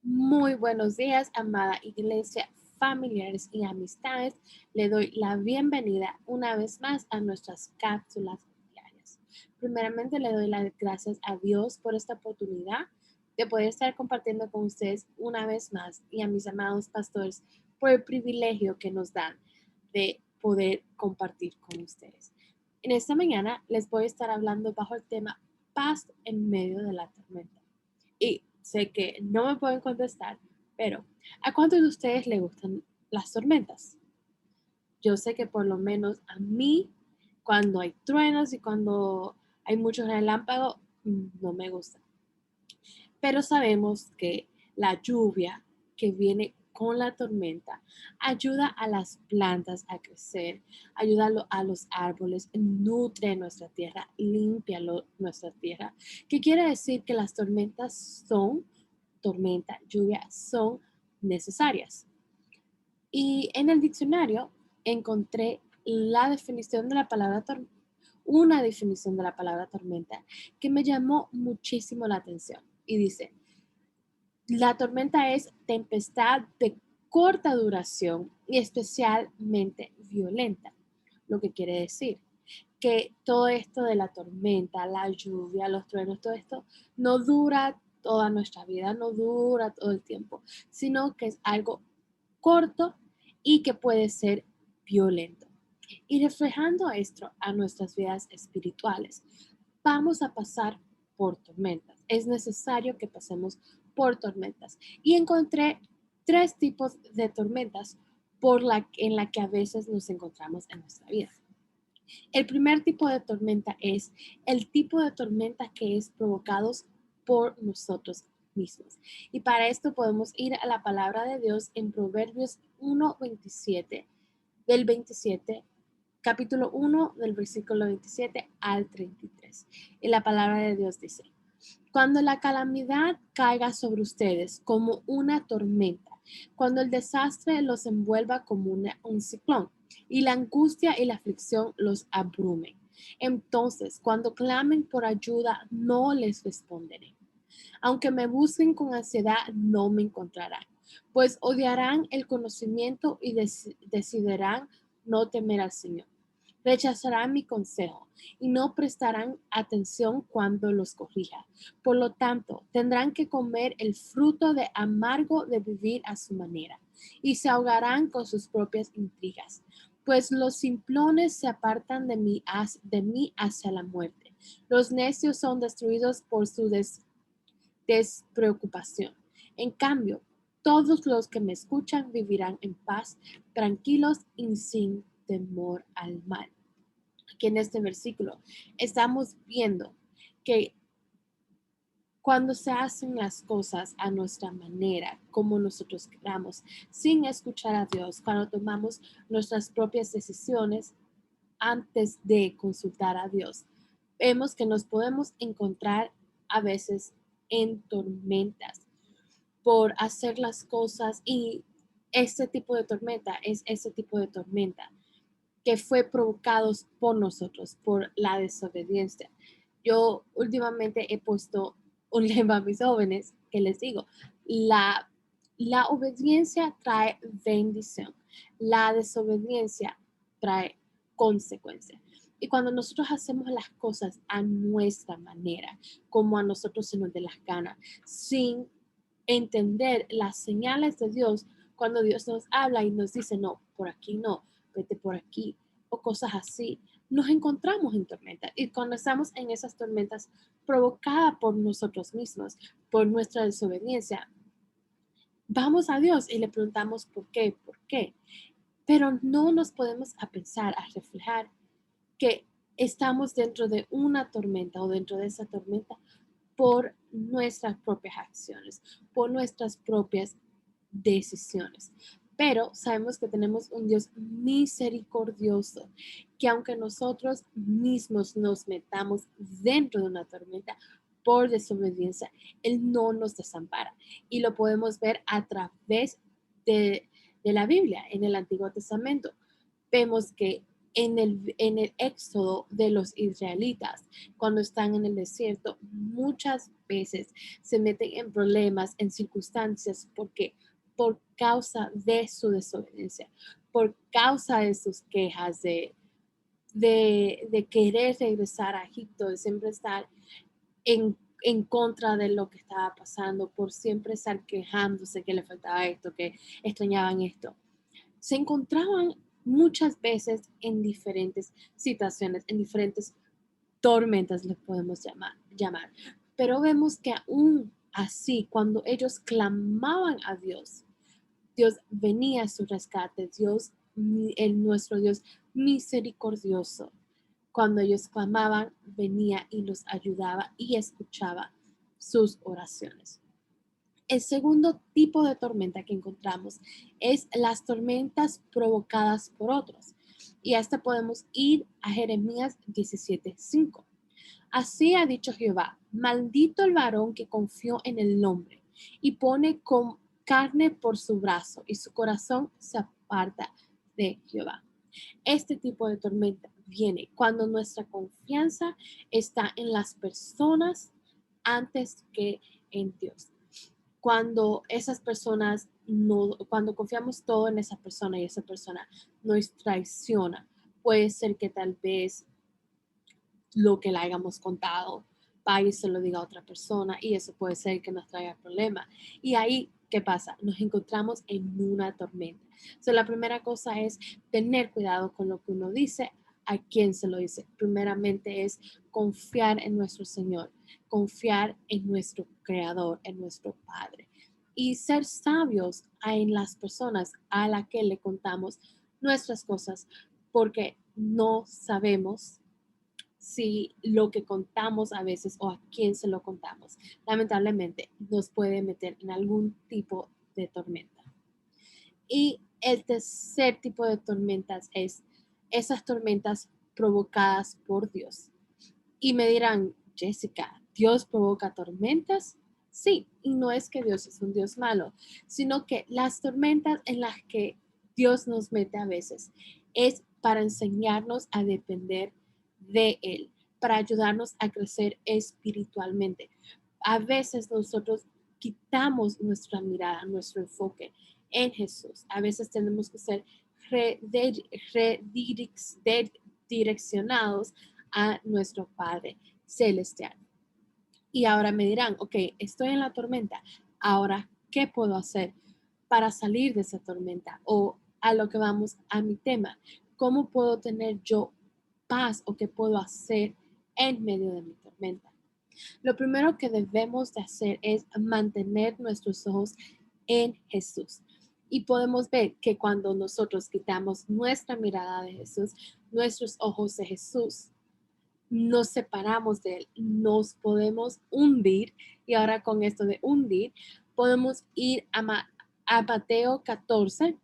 Muy buenos días, amada iglesia, familiares y amistades. Le doy la bienvenida una vez más a nuestras cápsulas diarias. Primeramente, le doy las gracias a Dios por esta oportunidad de poder estar compartiendo con ustedes una vez más y a mis amados pastores por el privilegio que nos dan de poder compartir con ustedes. En esta mañana les voy a estar hablando bajo el tema paz en medio de la tormenta. Y sé que no me pueden contestar, pero ¿a cuántos de ustedes les gustan las tormentas? Yo sé que por lo menos a mí, cuando hay truenos y cuando hay muchos relámpagos, no me gusta. Pero sabemos que la lluvia que viene con la tormenta ayuda a las plantas a crecer, ayuda a los árboles, nutre nuestra tierra, limpia nuestra tierra. ¿Qué quiere decir? Que las lluvia, son necesarias. Y en el diccionario encontré la definición de la palabra una definición de la palabra tormenta que me llamó muchísimo la atención. Y dice, la tormenta es tempestad de corta duración y especialmente violenta, lo que quiere decir que todo esto de la tormenta, la lluvia, los truenos, todo esto no dura toda nuestra vida, no dura todo el tiempo, sino que es algo corto y que puede ser violento. Y reflejando esto a nuestras vidas espirituales, vamos a pasar por tormentas. Es necesario que pasemos por tormentas. Y encontré tres tipos de tormentas en la que a veces nos encontramos en nuestra vida. El primer tipo de tormenta es el tipo de tormenta que es provocados por nosotros mismos. Y para esto podemos ir a la palabra de Dios en Proverbios 1:27, del 27, capítulo 1 del versículo 27 al 33. Y la palabra de Dios dice, cuando la calamidad caiga sobre ustedes como una tormenta, cuando el desastre los envuelva como un ciclón y la angustia y la aflicción los abrumen. Entonces, cuando clamen por ayuda, no les responderé. Aunque me busquen con ansiedad, no me encontrarán, pues odiarán el conocimiento y decidirán no temer al Señor. Rechazarán mi consejo y no prestarán atención cuando los corrija. Por lo tanto, tendrán que comer el fruto de amargo de vivir a su manera y se ahogarán con sus propias intrigas. Pues los simplones se apartan de mí hacia la muerte. Los necios son destruidos por su despreocupación. En cambio, todos los que me escuchan vivirán en paz, tranquilos y sin temor al mal. Aquí en este versículo estamos viendo que cuando se hacen las cosas a nuestra manera, como nosotros queramos, sin escuchar a Dios, cuando tomamos nuestras propias decisiones antes de consultar a Dios, vemos que nos podemos encontrar a veces en tormentas por hacer las cosas y este tipo de tormenta es ese tipo de tormenta que fue provocados por nosotros, por la desobediencia. Yo últimamente he puesto un lema a mis jóvenes que les digo, la, la obediencia trae bendición, la desobediencia trae consecuencia. Y cuando nosotros hacemos las cosas a nuestra manera, como a nosotros se nos dé las ganas, sin entender las señales de Dios, cuando Dios nos habla y nos dice, no, por aquí no, vete por aquí, o cosas así, nos encontramos en tormentas. Y cuando estamos en esas tormentas provocadas por nosotros mismos, por nuestra desobediencia, vamos a Dios y le preguntamos por qué. Pero no nos podemos a pensar, a reflejar que estamos dentro de una tormenta o dentro de esa tormenta por nuestras propias acciones, por nuestras propias decisiones. Pero sabemos que tenemos un Dios misericordioso, que aunque nosotros mismos nos metamos dentro de una tormenta por desobediencia, Él no nos desampara. Y lo podemos ver a través de la Biblia, en el Antiguo Testamento. Vemos que en el éxodo de los israelitas, cuando están en el desierto, muchas veces se meten en problemas, en circunstancias, porque por causa de su desobediencia, por causa de sus quejas, de querer regresar a Egipto, de siempre estar en contra de lo que estaba pasando, por siempre estar quejándose que le faltaba esto, que extrañaban esto. Se encontraban muchas veces en diferentes situaciones, en diferentes tormentas, les podemos llamar. Pero vemos que aún así, cuando ellos clamaban a Dios, Dios venía a su rescate, nuestro Dios misericordioso. Cuando ellos clamaban, venía y los ayudaba y escuchaba sus oraciones. El segundo tipo de tormenta que encontramos es las tormentas provocadas por otros. Y hasta podemos ir a Jeremías 17:5. Así ha dicho Jehová, maldito el varón que confió en el hombre y pone con carne por su brazo y su corazón se aparta de Jehová. Este tipo de tormenta viene cuando nuestra confianza está en las personas antes que en Dios. Cuando esas personas no, cuando confiamos todo en esa persona y esa persona nos traiciona, puede ser que tal vez lo que le hayamos contado vaya y se lo diga a otra persona y eso puede ser que nos traiga problemas. Y ahí, ¿qué pasa? Nos encontramos en una tormenta. La primera cosa es tener cuidado con lo que uno dice, a quién se lo dice. Primeramente es confiar en nuestro Señor, confiar en nuestro Creador, en nuestro Padre y ser sabios en las personas a las que le contamos nuestras cosas porque no sabemos si lo que contamos a veces o a quién se lo contamos, lamentablemente nos puede meter en algún tipo de tormenta. Y el tercer tipo de tormentas es esas tormentas provocadas por Dios. Y me dirán, Jessica, ¿Dios provoca tormentas? Sí, y no es que Dios es un Dios malo, sino que las tormentas en las que Dios nos mete a veces es para enseñarnos a depender de Él, para ayudarnos a crecer espiritualmente. A veces nosotros quitamos nuestra mirada, nuestro enfoque en Jesús. A veces tenemos que ser redireccionados a nuestro Padre Celestial. Y ahora me dirán, ok, estoy en la tormenta, ahora, ¿qué puedo hacer para salir de esa tormenta? O a lo que vamos a mi tema, ¿cómo puedo tener yo paz o qué puedo hacer en medio de mi tormenta? Lo primero que debemos de hacer es mantener nuestros ojos en Jesús. Y podemos ver que cuando nosotros quitamos nuestra mirada de Jesús, nuestros ojos de Jesús, nos separamos de Él, nos podemos hundir. Y ahora con esto de hundir, podemos ir a Mateo 14,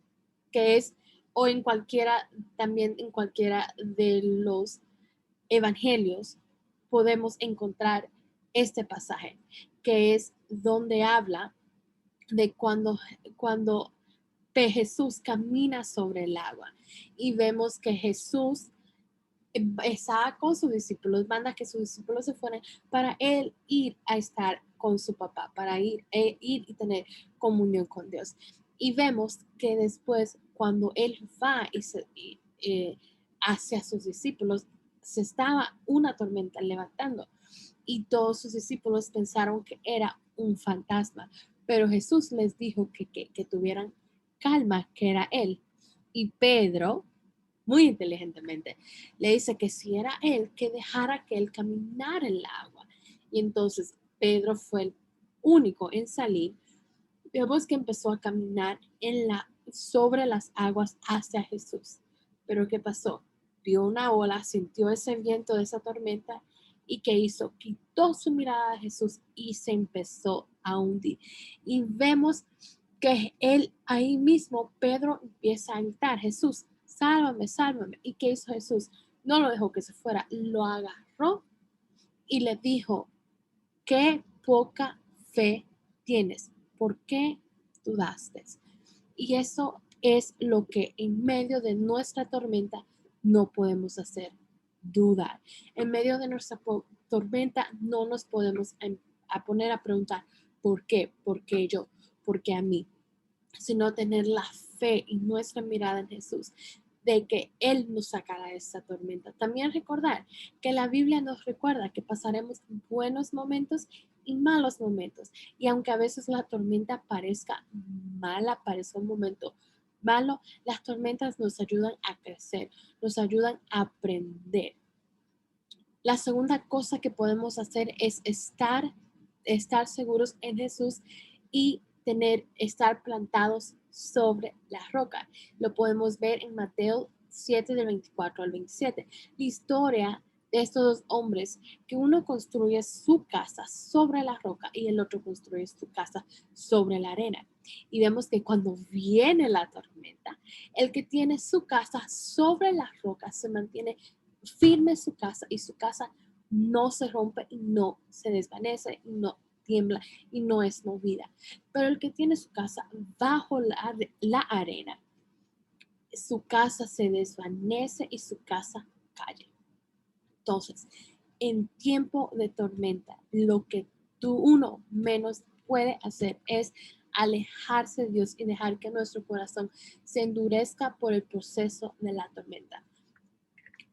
que es, o en cualquiera, también en cualquiera de los evangelios, podemos encontrar este pasaje, que es donde habla de cuando Jesús camina sobre el agua y vemos que Jesús estaba con sus discípulos, manda que sus discípulos se fueran para él ir a estar con su papá, para ir y tener comunión con Dios. Y vemos que después, cuando él va hacia sus discípulos, se estaba una tormenta levantando y todos sus discípulos pensaron que era un fantasma, pero Jesús les dijo que tuvieran calma, que era él. Y Pedro, muy inteligentemente, le dice que si era él, que dejara que él caminara en el agua. Y entonces Pedro fue el único en salir. Vemos que empezó a caminar sobre las aguas hacia Jesús. Pero ¿qué pasó? Vio una ola, sintió ese viento de esa tormenta y ¿qué hizo? Quitó su mirada de Jesús y se empezó a hundir. Y vemos que él ahí mismo, Pedro empieza a gritar, Jesús, sálvame, sálvame. ¿Y qué hizo Jesús? No lo dejó que se fuera, lo agarró y le dijo, qué poca fe tienes, ¿por qué dudaste? Y eso es lo que en medio de nuestra tormenta no podemos hacer? Dudar. En medio de nuestra tormenta no nos podemos a poner a preguntar, ¿por qué? ¿Por qué yo? ¿Por qué a mí? Sino tener la fe y nuestra mirada en Jesús de que Él nos sacará de esta tormenta. También recordar que la Biblia nos recuerda que pasaremos buenos momentos y malos momentos. Y aunque a veces la tormenta parezca mala, parezca un momento malo, las tormentas nos ayudan a crecer, nos ayudan a aprender. La segunda cosa que podemos hacer es estar seguros en Jesús y estar plantados sobre la roca. Lo podemos ver en Mateo 7 del 24 al 27. La historia de estos dos hombres, que uno construye su casa sobre la roca y el otro construye su casa sobre la arena. Y vemos que cuando viene la tormenta, el que tiene su casa sobre la roca se mantiene firme su casa y su casa no se rompe y no se desvanece y no tiembla y no es movida. Pero el que tiene su casa bajo la arena, su casa se desvanece y su casa cae. Entonces, en tiempo de tormenta, lo que uno menos puede hacer es alejarse de Dios y dejar que nuestro corazón se endurezca por el proceso de la tormenta.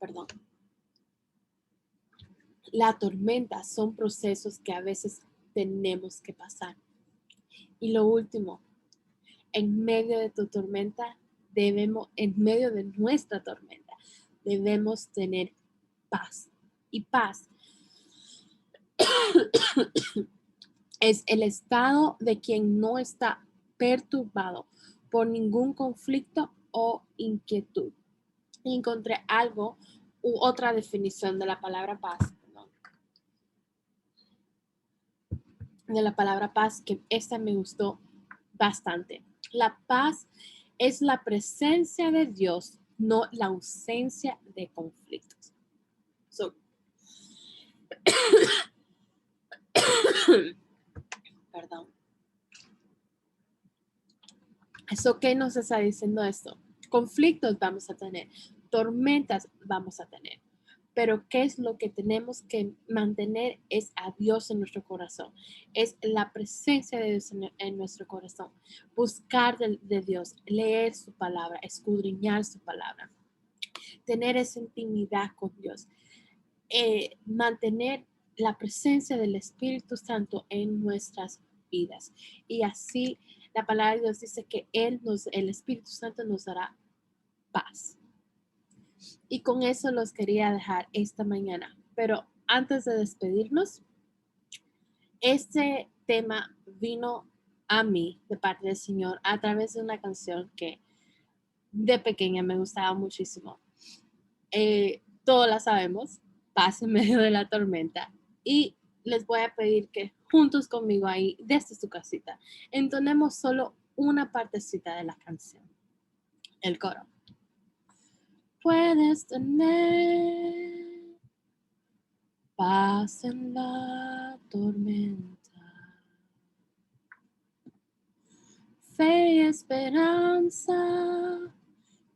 Perdón. La tormenta son procesos que a veces tenemos que pasar. Y lo último, en medio de tu tormenta, en medio de nuestra tormenta, debemos tener paz. Y paz es el estado de quien no está perturbado por ningún conflicto o inquietud. Y encontré algo u otra definición de la palabra paz, de la palabra paz, que esta me gustó bastante. La paz es la presencia de Dios, no la ausencia de conflictos. So, perdón. ¿Eso qué nos está diciendo esto? Conflictos vamos a tener, tormentas vamos a tener, pero ¿qué es lo que tenemos que mantener? Es a Dios en nuestro corazón, es la presencia de Dios en nuestro corazón, buscar de Dios, leer su palabra, escudriñar su palabra, tener esa intimidad con Dios, mantener la presencia del Espíritu Santo en nuestras vidas. Y así la palabra de Dios dice que el Espíritu Santo nos dará paz. Y con eso los quería dejar esta mañana. Pero antes de despedirnos, este tema vino a mí de parte del Señor a través de una canción que de pequeña me gustaba muchísimo. Todos la sabemos, Paz en medio de la tormenta. Y les voy a pedir que juntos conmigo ahí, desde su casita, entonemos solo una partecita de la canción, el coro. Puedes tener paz en la tormenta, fe y esperanza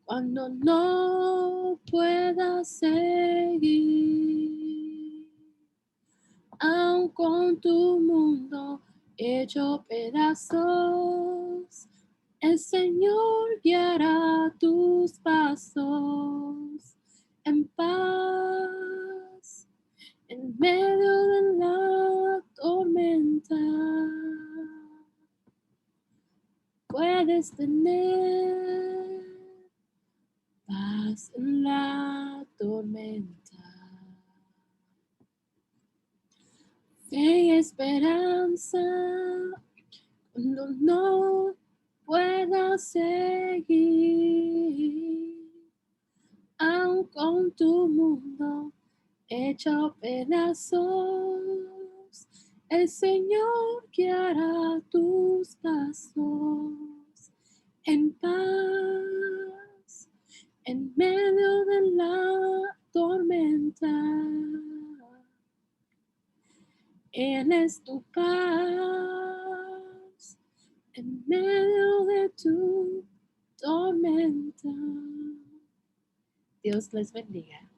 cuando no puedas seguir, aun con tu mundo hecho pedazos, el Señor guiará tus pasos en paz, en medio de la tormenta. Puedes tener paz en la tormenta, fe y esperanza cuando no puedas seguir, aun con tu mundo hecho pedazos, el Señor guiará tus pasos en paz, en medio de la tormenta. Él es tu paz en medio de tu tormenta. Dios les bendiga.